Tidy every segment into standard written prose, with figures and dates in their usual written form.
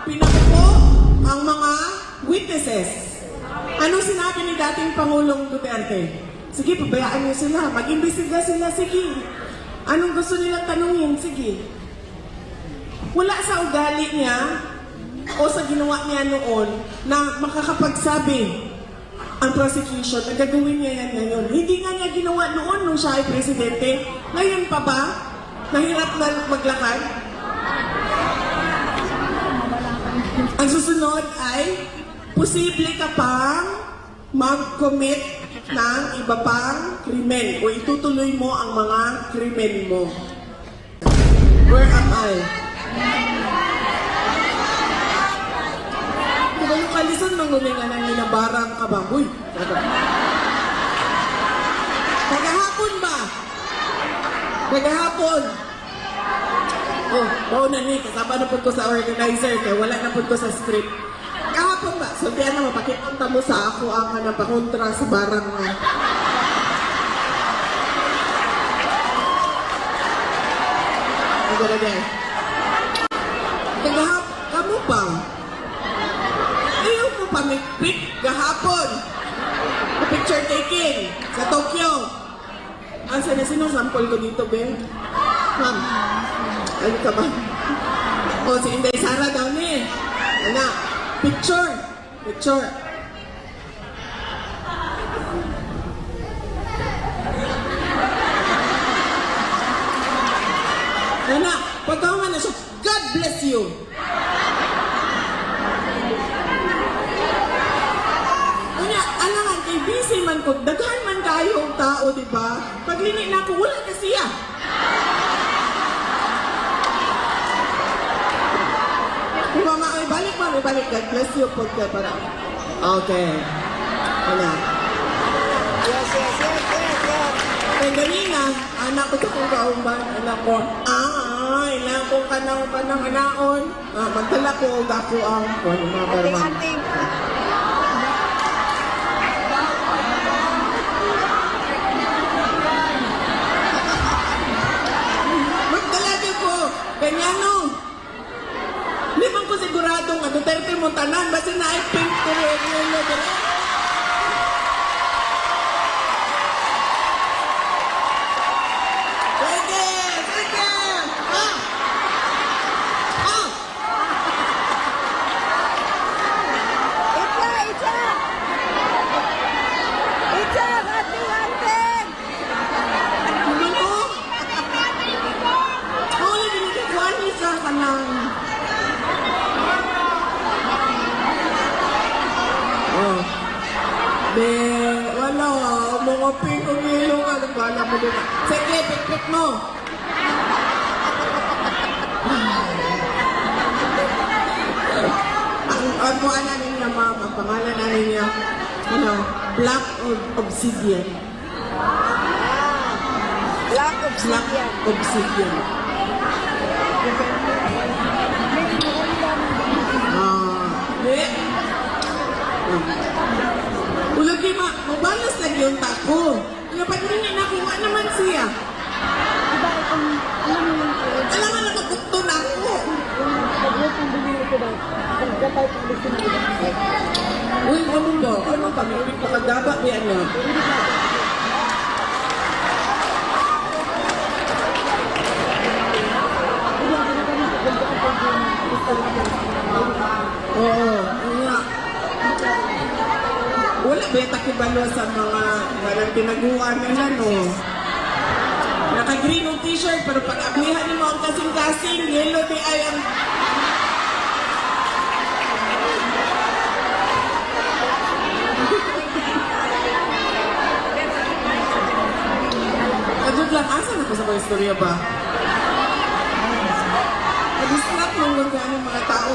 pinakupo ang mga witnesses. Anong sinabi ni dating Pangulong Duterte? Sige, pabayaan niyo sila. Mag-imbestiga sila. Sige. Anong gusto nilang tanungin? Sige. Wala sa ugali niya o sa ginawa niya noon na makakapagsabi ang prosecution na gagawin niya yan ngayon. Hindi nga niya ginawa noon nung siya ay presidente. Ngayon pa ba? Nahirap na maglakad? Ang susunod ay posible ka pang mag-commit ng iba pang krimen o itutuloy mo ang mga krimen mo. Where am I? Diba yung kalisan mangunin nga nang inabarang ka ba? Uy! Kagahapon ba? Kagahapon! Oh, mauna ni, kasama na po ko sa organizer kaya wala na po ko sa script. Kahapon ba? So, kaya na mapakitanta mo sa ako ang napakontra sa barang mo. Again. Kamu ba? Ayaw mo pamikpik gahapon. Picture taking sa Tokyo. Asa na sinasample ko dito, Ben? Ma'am, ano ka ba? O, si Inday Sara daw ni. Anak, picture. Picture. Anak, pagkawan na siya. God bless you. Unya, alangan, kay busy man ko. Daghan man kayo ang tao, diba? Paglini na ako, wala na siya. Mama, ay balik man, ay balik. God bless you po ka para. Okay. Wala. Yes. Kaya ganina, anak ko sa kong kaumban, anak ko, ilang ko ka ng anaon. Magdala ko, dako ang number one. Magdala ko, kanyano. Hindi man ko siguradong Duterte mo tanan, basta na ay pink to rin. Wala, mga pingong ilong, anong bala mo doon? Sige, pik-pik mo! Ang buwan na ninyo, ma'am, ang pangalan na ninyo, Black Obsidian. Black Obsidian. Obsidian. Ulagi mabalas na yung tako. Dapat rin nakuha naman siya. Alam nga nakakukto na ako. Uy, ano ba? Ano kami? Ulit makagaba niya na. Oo, nga. Wala ba yung takibalo sa mga walang tinaguan nila, no? Naka-green yung t-shirt, pero pag ablihan mo ang kasing-kasing, yellow di ay ang... Kadud lang, asan ako sa mga istorya ba? Nadistract mo lang gano'ng mga tao.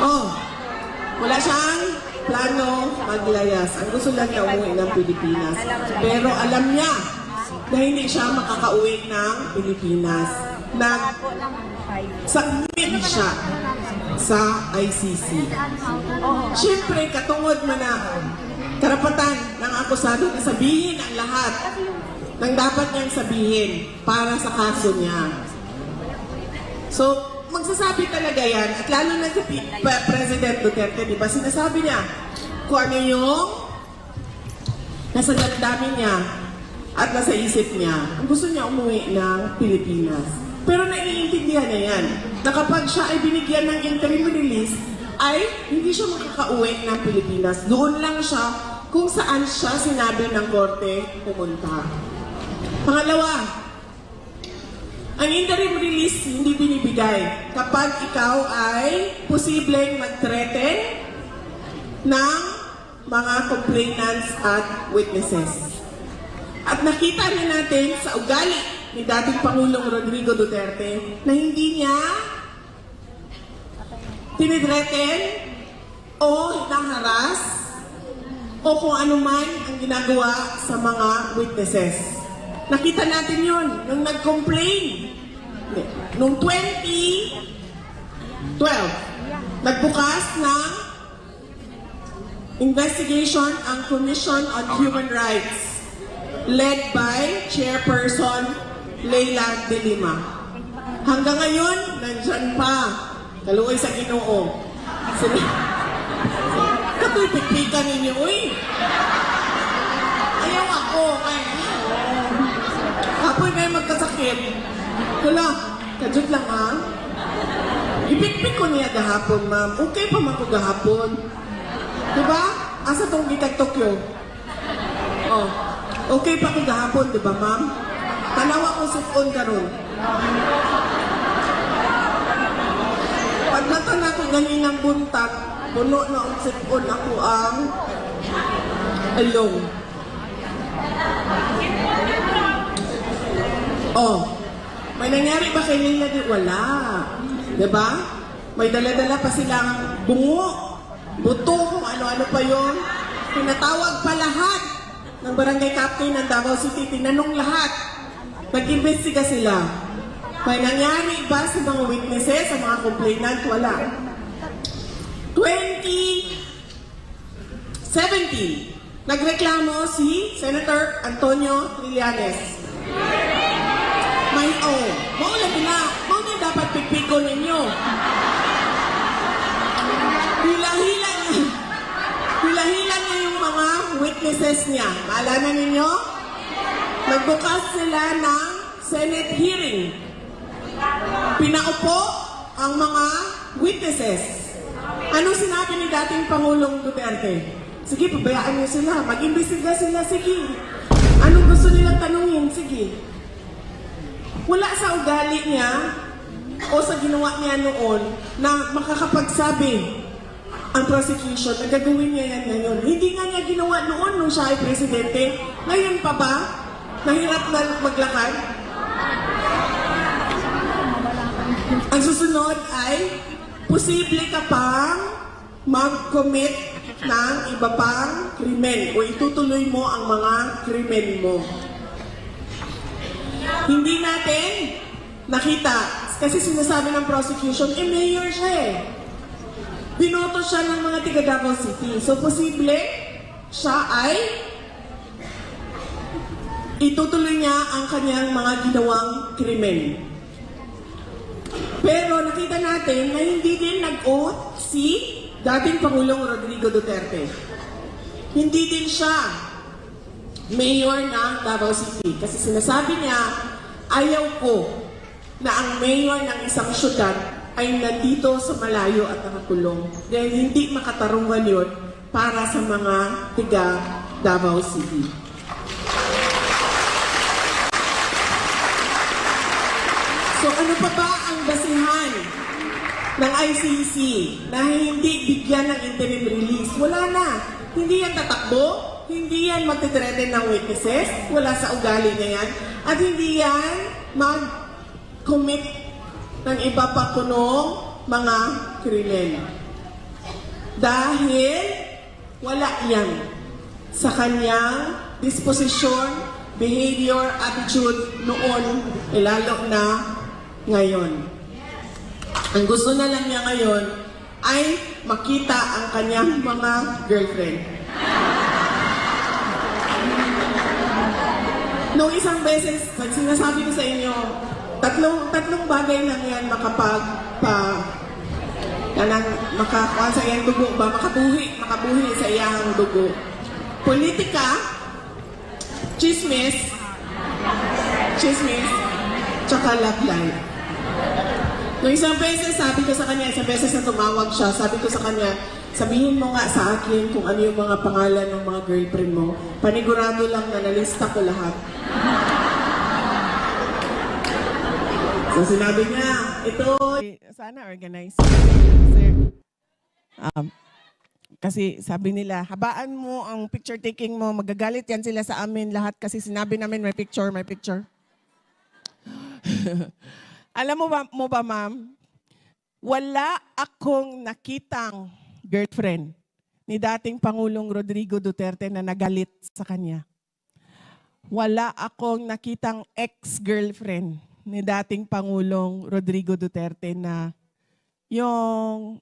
Oh, wala siyang plano maglayas. Ang gusto lang niya umuwi ng Pilipinas. Pero alam niya na hindi siya makakauwi ng Pilipinas. Nag-submit siya sa ICC. Siyempre, katungod mo na karapatan ng akusado na sabihin ang lahat ng dapat niyang sabihin para sa kaso niya. So, magsasabi talaga yan, at lalo na si President Duterte, di ba, sinasabi niya kung ano yung nasa damdamin niya at nasa isip niya. Ang gusto niya umuwi ng Pilipinas. Pero naiintindihan niya yan, na kapag siya ay binigyan ng interim release, ay hindi siya makakauwi ng Pilipinas. Doon lang siya kung saan siya sinabi ng korte pumunta. Pangalawa, ang interim release hindi binibigay kapag ikaw ay posibleng mag-threaten ng mga complainants at witnesses. At nakita na natin sa ugali ni dating Pangulong Rodrigo Duterte na hindi niya tinidreten o naharas o kung ano man ang ginagawa sa mga witnesses. Nakita natin yun nung nag-complain. Noong 2012, nagbukas ng investigation ang Commission on Human Rights led by Chairperson Leila de Lima. Hanggang ngayon, nandyan pa. Kaluoy sa Ginoo. Kato'y pikpikan ninyo, uy. Ayaw ako, apoy kayo magkasakit. Wala, kadyot lang ha. Ipikpik ko niya gahapon, ma'am. Okay pa man ko gahapon. Diba? Asa tong gitag Tokyo? Oh, okay pa ko gahapon, diba ma'am? Tanawa ko sipon karon. Pag natana ko ganinang buntag, puno na ang sipon ako ang along. Oh, may nangyari ba kay Leila? Wala. Diba? May dala-dala pa silang bungo, buto, kung ano-ano pa yun. Pinatawag pa lahat ng barangay captain ng Davao City. Tinanong lahat. Nag-imbestiga sila. May nangyari ba sa mga witnesses, sa mga complainant? Wala. 2017, nagreklamo si Senator Antonio Trillanes. May maulan na. Maulan dapat pigpiko ninyo. Hila-hila niya yung mga witnesses niya. Maalala ninyo? Nagbukas sila ng Senate hearing. Pinaupo ang mga witnesses. Anong sinabi ni dating Pangulong Duterte? Sige, pabayaan niyo sila. Mag-imbestiga sila. Sige. Anong gusto nilang tanungin? Sige. Wala sa ugali niya o sa ginawa niya noon na makakapagsabi ang prosecution na gagawin niya yan ngayon. Hindi nga niya ginawa noon nung siya ay presidente. Ngayon pa ba? Nahirap na maglakad? Ang susunod ay posible ka pang mag-commit ng iba pang krimen o itutuloy mo ang mga krimen mo. Hindi natin nakita kasi sinasabi ng prosecution, mayor siya eh. Binoto siya ng mga tiga Davao City. So, posible siya ay itutuloy niya ang kanyang mga ginawang krimen. Pero nakita natin na hindi din nag-oath si dating Pangulong Rodrigo Duterte. Hindi din siya mayor ng Davao City. Kasi sinasabi niya, ayaw ko na ang mayor ng isang syudad ay nandito sa malayo at nakakulong. Dahil hindi makatarungan yun para sa mga tiga Davao City. So ano pa ba ang basihan ng ICC na hindi bigyan ng interim release? Wala na. Hindi yan tatakbo. Hindi yan magtitreten ng witnesses, wala sa ugali niya yan, at hindi yan mag-commit ng iba pa kunong mga krimen. Dahil wala yan sa kanyang disposisyon, behavior, attitude noon, lalo na ngayon. Ang gusto na lang niya ngayon ay makita ang kanyang mga girlfriend. Noong isang beses, sinasabi ko sa inyo, tatlong bagay lang yan makapagpa Kanang makakuha sa iyang dugo ba, makabuhi sa iyang dugo. Politika, chismis, tsaka love life. Nung isang beses, sabi ko sa kanya, isang beses na tumawag siya, sabi ko sa kanya, sabihin mo nga sa akin kung ano yung mga pangalan ng mga girlfriend mo. Panigurado lang na nalista ko lahat. So sinabi niya, ito... Sana organize. Sir. Kasi sabi nila, habaan mo ang picture taking mo, magagalit yan sila sa amin lahat kasi sinabi namin may picture. Alam mo ba, ma'am, wala akong nakitang girlfriend ni dating Pangulong Rodrigo Duterte na nagalit sa kanya. Wala akong nakitang ex-girlfriend ni dating Pangulong Rodrigo Duterte na yung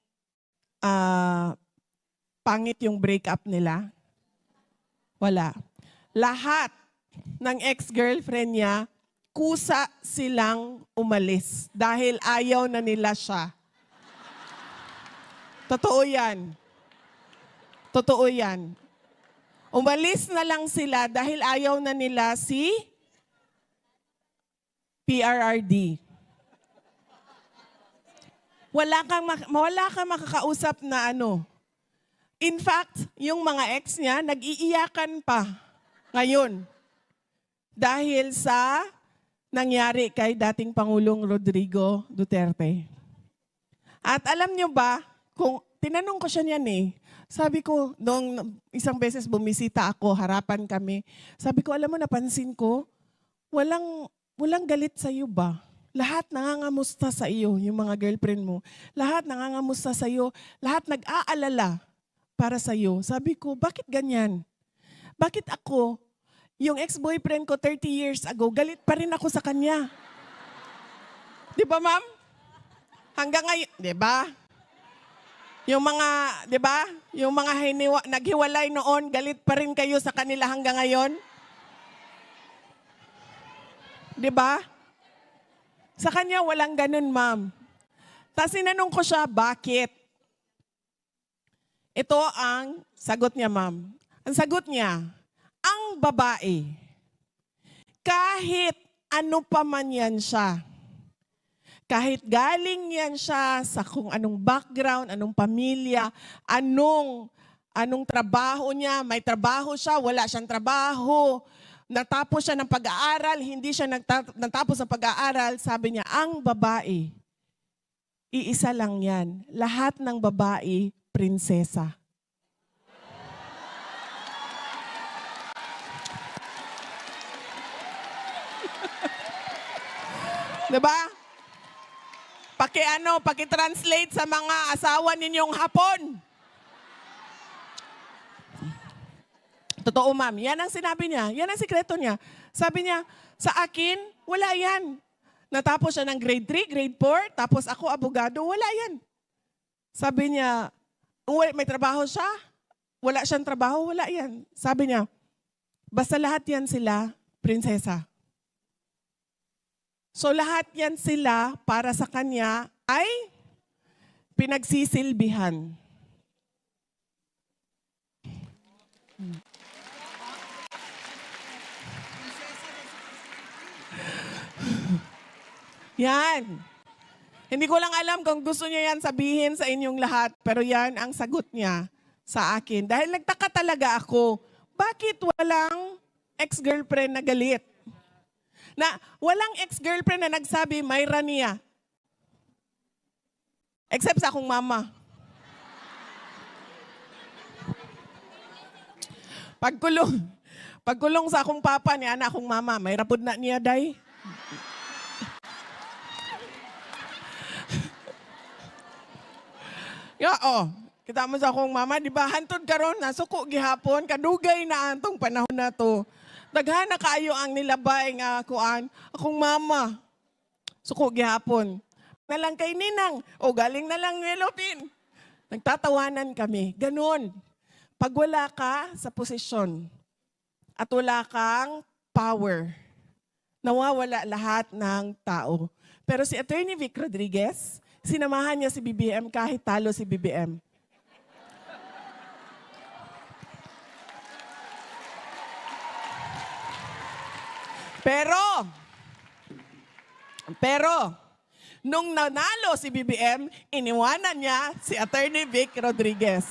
pangit yung breakup nila. Wala. Lahat ng ex-girlfriend niya, kusa silang umalis dahil ayaw na nila siya. Totoo yan. Totoo yan. Umalis na lang sila dahil ayaw na nila si PRRD. Wala kang makakausap na ano. In fact, yung mga ex niya, nag-iiyakan pa ngayon dahil sa nangyari kay dating Pangulong Rodrigo Duterte. At alam nyo ba, kung tinanong ko siya niyan sabi ko, nung isang beses bumisita ako, harapan kami, sabi ko, alam mo, napansin ko, walang galit sa iyo ba? Lahat nangangamusta sa iyo, yung mga girlfriend mo. Lahat nangangamusta sa iyo, lahat nag-aalala para sa iyo. Sabi ko, bakit ganyan? Bakit ako, yung ex-boyfriend ko 30 years ago, galit pa rin ako sa kanya. Di ba, ma'am? Hanggang ngayon, di ba? Yung mga, di ba? Yung mga naghiwalay noon, galit pa rin kayo sa kanila hanggang ngayon? Di ba? Sa kanya, walang ganun, ma'am. Tapos sinanong ko siya, bakit? Ito ang sagot niya, ma'am. Ang sagot niya, ang babae, kahit ano pa man yan siya, kahit galing yan siya sa kung anong background, anong pamilya, anong trabaho niya, may trabaho siya, wala siyang trabaho, natapos siya ng pag-aaral, hindi siya natapos ng pag-aaral, sabi niya, ang babae, iisa lang yan. Lahat ng babae, prinsesa. Diba? Paki-translate sa mga asawa ninyong Hapon. Totoo, ma'am. Yan ang sinabi niya. Yan ang sikreto niya. Sabi niya, sa akin, wala yan. Natapos siya ng grade 3, grade 4, tapos ako abogado, wala yan. Sabi niya, may trabaho siya, wala siyang trabaho, wala yan. Sabi niya, basta lahat yan sila, prinsesa. So lahat yan sila para sa kanya ay pinagsisilbihan. Yan. Hindi ko lang alam kung gusto niya yan sabihin sa inyong lahat, pero yan ang sagot niya sa akin. Dahil nagtaka talaga ako, bakit walang ex-girlfriend na galit? Na walang ex-girlfriend na nagsabi, Mayra niya. Except sa akong mama. Pagkulong sa akong papa ni anak akong mama, Mayra pud na niya, day. Kita mo sa akong mama, di ba, hantod karon nasuko gihapon, kadugay na antong panahon na to. Daghana kaayo ang nilabay nga kuan, akong mama. Suko gihapon. Nalang kay Ninang, galing na lang Nelopin. Nagtatawanan kami. Ganon. Pag wala ka sa posisyon at wala kang power, nawawala lahat ng tao. Pero si Attorney Vic Rodriguez, sinamahan niya si BBM kahit talo si BBM. Pero, nung nanalo si BBM, iniwanan niya si Attorney Vic Rodriguez.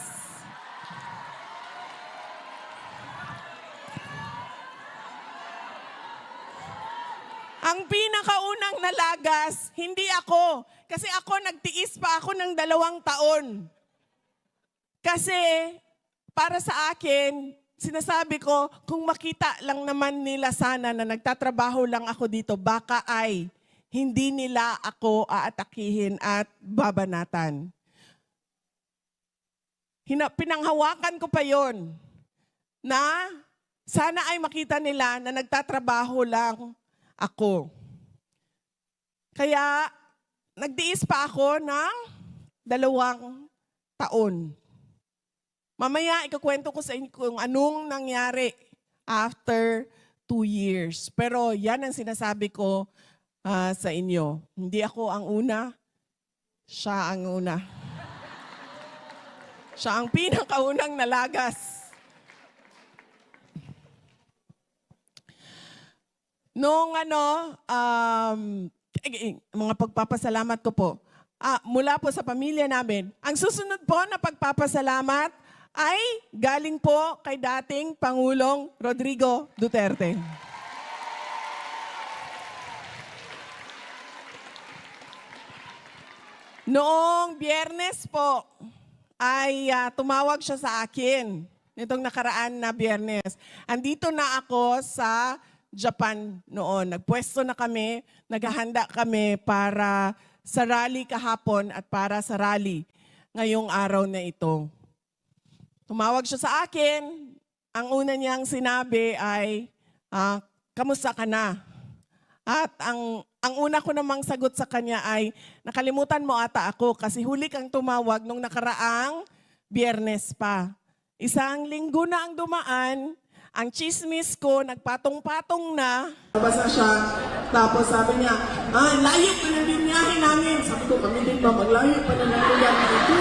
Ang pinakaunang nalagas, hindi ako. Kasi ako, nagtiis pa ako ng 2 taon. Kasi, para sa akin, sinasabi ko, kung makita lang naman nila sana na nagtatrabaho lang ako dito, baka ay hindi nila ako aatakihin at babanatan. Pinanghawakan ko pa yon na sana ay makita nila na nagtatrabaho lang ako. Kaya, nagtiis pa ako ng 2 taon. Mamaya, ikakwento ko sa inyo kung anong nangyari after 2 years. Pero yan ang sinasabi ko sa inyo. Hindi ako ang una, siya ang una. Siya ang pinakaunang nalagas. Nung mga pagpapasalamat ko po, mula po sa pamilya namin, ang susunod po na pagpapasalamat ay galing po kay dating Pangulong Rodrigo Duterte. Noong Biyernes po ay tumawag siya sa akin nitong nakaraan na Biyernes. Andito na ako sa Japan noon. Nagpwesto na kami, naghahanda kami para sa rally kahapon at para sa rally ngayong araw na ito. Tumawag siya sa akin. Ang una niyang sinabi ay, kamusta ka na? At ang una ko namang sagot sa kanya ay, nakalimutan mo ata ako kasi huli kang tumawag nung nakaraang Biyernes pa. 1 linggo na ang dumaan, ang chismis ko, nagpatong-patong na. Nabasa siya, tapos sabi niya, layo pa ng binyahe namin. Sabi ko, kami din ba, maglayo pa na ng binyahe ito.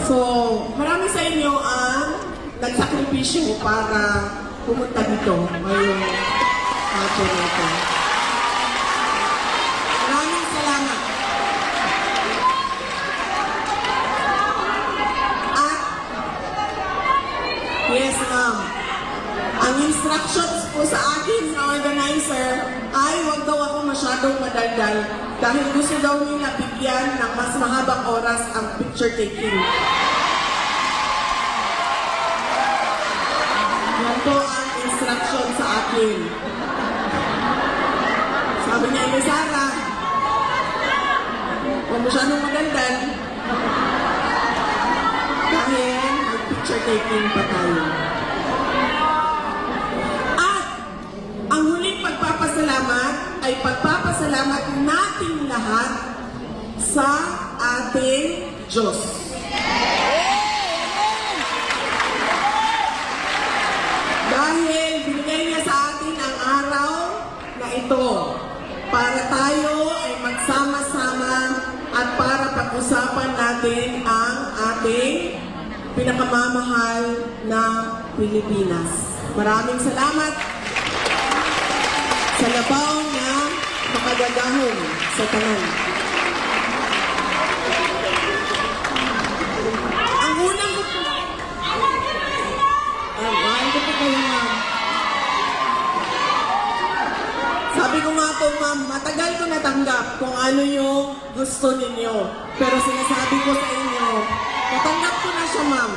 So, marami sa inyo ang nagsakripisyo para pumunta dito ngayong araw na ito. Maraming salamat. At, yes ma'am, ang instructions po sa akin sa organizer ay huwag daw ako masyadong madaldal dahil gusto daw nila bigyan ng mas mahabang oras ang picture taking. Yan po ang instruction sa akin. Sabi niya, Sara, huwag masyadong madaldal dahil mag-picture taking pa tayo. At ang huling pagpapasalamat ay pagpapasalamat nating lahat sa ating Diyos. Dahil binigay niya sa atin ang araw na ito para tayo ay magsama-sama at para pag-usapan natin ang ating pinakamamahal na Pilipinas. Maraming salamat sa labaw na makagagahon sa tanan. Ang unang sabi ko nga po, ma'am, matagal ko natanggap kung ano yung gusto ninyo. Pero sinasabi ko sa inyo, natanggap ko na siya, ma'am.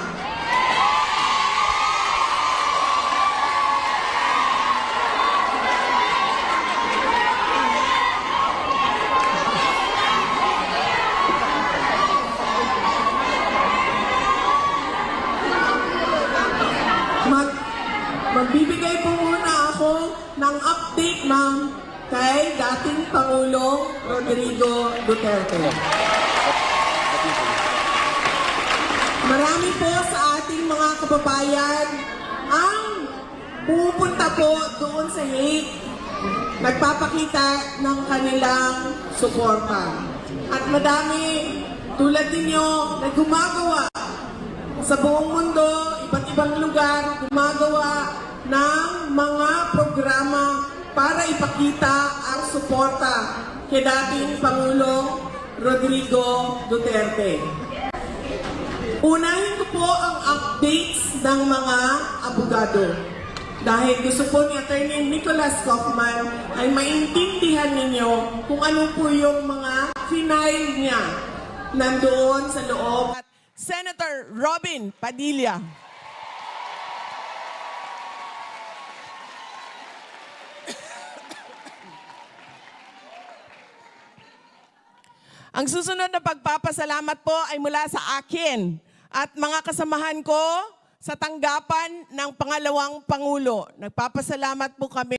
Magbibigay po muna ako ng update, ma'am, kay dating Pangulong Rodrigo Duterte. Marami po sa ating mga kababayan ang pupunta po doon sa Hague nagpapakita ng kanilang suporta. At madami tulad ninyo na gumagawa sa buong mundo, iba't ibang lugar, gumagawa ng mga programa para ipakita ang suporta kay dating Pangulong Rodrigo Duterte. Unahin ko po ang updates ng mga abogado. Dahil gusto po ni Attorney Nicholas Kaufman ay maintindihan ninyo kung ano po yung mga final niya nandoon sa loob. At Senator Robin Padilla. Ang susunod na pagpapasalamat po ay mula sa akin at mga kasamahan ko sa tanggapan ng pangalawang Pangulo. Nagpapasalamat po kami.